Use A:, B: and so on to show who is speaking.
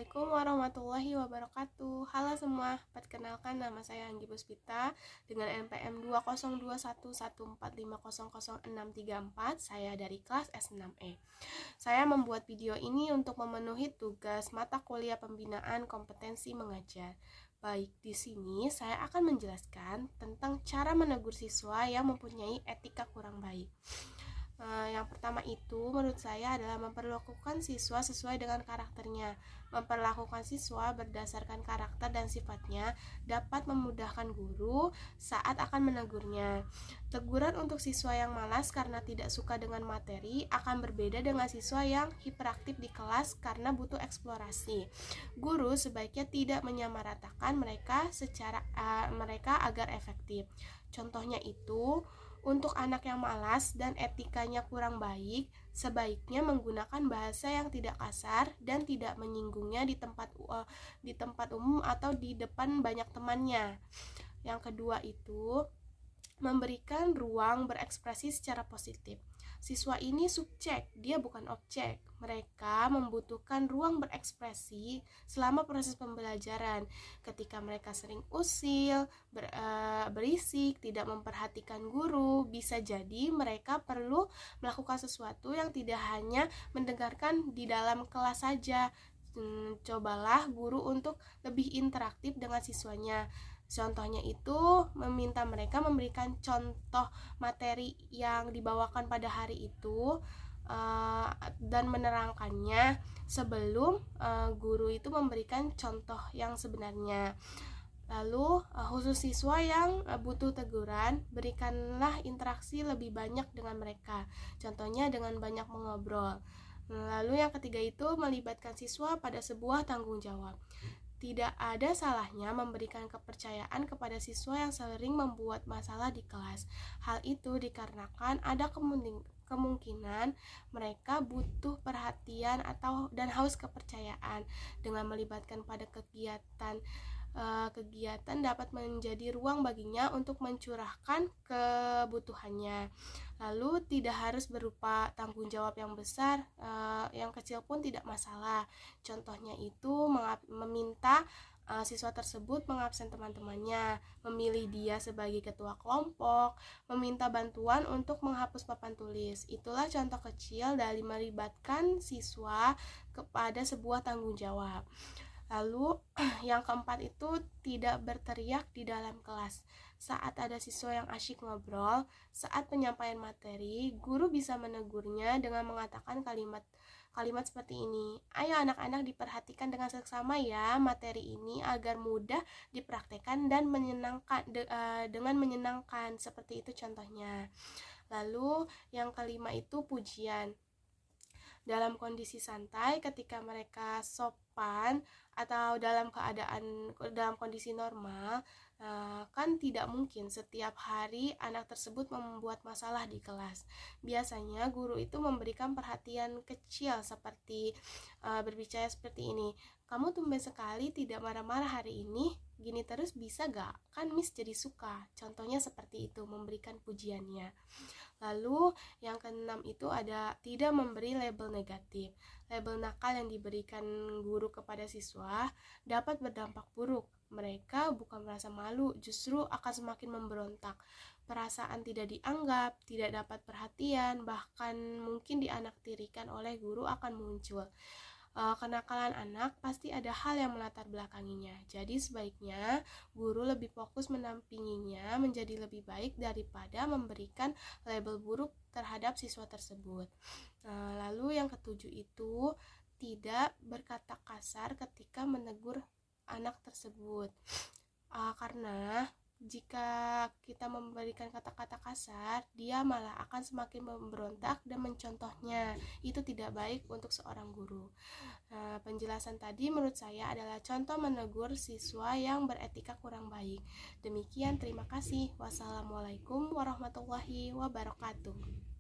A: Assalamualaikum warahmatullahi wabarakatuh. Halo semua, perkenalkan nama saya Anggi Puspita dengan NPM 2021145000634. Saya dari kelas S6E. Saya membuat video ini untuk memenuhi tugas mata kuliah pembinaan kompetensi mengajar. Baik, di sini saya akan menjelaskan tentang cara menegur siswa yang mempunyai etika kurang baik. Yang pertama itu menurut saya adalah memperlakukan siswa sesuai dengan karakternya. Memperlakukan siswa berdasarkan karakter dan sifatnya dapat memudahkan guru saat akan menegurnya. Teguran untuk siswa yang malas karena tidak suka dengan materi akan berbeda dengan siswa yang hiperaktif di kelas karena butuh eksplorasi. Guru sebaiknya tidak menyamaratakan mereka agar efektif. Contohnya itu, untuk anak yang malas dan etikanya kurang baik, sebaiknya menggunakan bahasa yang tidak kasar dan tidak menyinggungnya di tempat umum atau di depan banyak temannya. Yang kedua itu, memberikan ruang berekspresi secara positif. Siswa ini subjek, dia bukan objek. Mereka membutuhkan ruang berekspresi selama proses pembelajaran. Ketika mereka sering usil, berisik, tidak memperhatikan guru, bisa jadi mereka perlu melakukan sesuatu yang tidak hanya mendengarkan di dalam kelas saja. Cobalah guru untuk lebih interaktif dengan siswanya. Contohnya itu meminta mereka memberikan contoh materi yang dibawakan pada hari itu dan menerangkannya sebelum guru itu memberikan contoh yang sebenarnya. Lalu khusus siswa yang butuh teguran, berikanlah interaksi lebih banyak dengan mereka. Contohnya dengan banyak mengobrol. Lalu yang ketiga itu melibatkan siswa pada sebuah tanggung jawab. Tidak ada salahnya memberikan kepercayaan kepada siswa yang sering membuat masalah di kelas. Hal itu dikarenakan ada kemungkinan mereka butuh perhatian dan haus kepercayaan. Dengan melibatkan pada kegiatan dapat menjadi ruang baginya untuk mencurahkan kebutuhannya. Lalu tidak harus berupa tanggung jawab yang besar, yang kecil pun tidak masalah. Contohnya itu meminta siswa tersebut mengabsen teman-temannya, memilih dia sebagai ketua kelompok, meminta bantuan untuk menghapus papan tulis. Itulah contoh kecil dari melibatkan siswa kepada sebuah tanggung jawab. Lalu yang keempat itu tidak berteriak di dalam kelas. Saat ada siswa yang asyik ngobrol, saat penyampaian materi, guru bisa menegurnya dengan mengatakan kalimat seperti ini. Ayo anak-anak diperhatikan dengan seksama ya materi ini agar mudah dipraktekkan dan dengan menyenangkan. Seperti itu contohnya. Lalu yang kelima itu pujian. Dalam kondisi santai ketika mereka sopan atau dalam kondisi normal, kan tidak mungkin setiap hari anak tersebut membuat masalah di kelas. Biasanya guru itu memberikan perhatian kecil seperti berbicara seperti ini. Kamu tumben sekali tidak marah-marah hari ini. Gini terus bisa gak? Kan Miss jadi suka. Contohnya seperti itu, memberikan pujiannya. Lalu yang keenam itu ada tidak memberi label negatif. Label nakal yang diberikan guru kepada siswa dapat berdampak buruk. Mereka bukan merasa malu, justru akan semakin memberontak. Perasaan tidak dianggap, tidak dapat perhatian, bahkan mungkin dianaktirikan oleh guru akan muncul. Kenakalan anak pasti ada hal yang melatar belakanginya. Jadi sebaiknya guru lebih fokus mendampinginya menjadi lebih baik daripada memberikan label buruk terhadap siswa tersebut. Lalu yang ketujuh itu tidak berkata kasar ketika menegur anak tersebut. Karena jika kita memberikan kata-kata kasar, dia malah akan semakin memberontak dan mencontohnya. Itu tidak baik untuk seorang guru. Penjelasan tadi menurut saya adalah contoh menegur siswa yang beretika kurang baik. Demikian, terima kasih. Wassalamualaikum warahmatullahi wabarakatuh.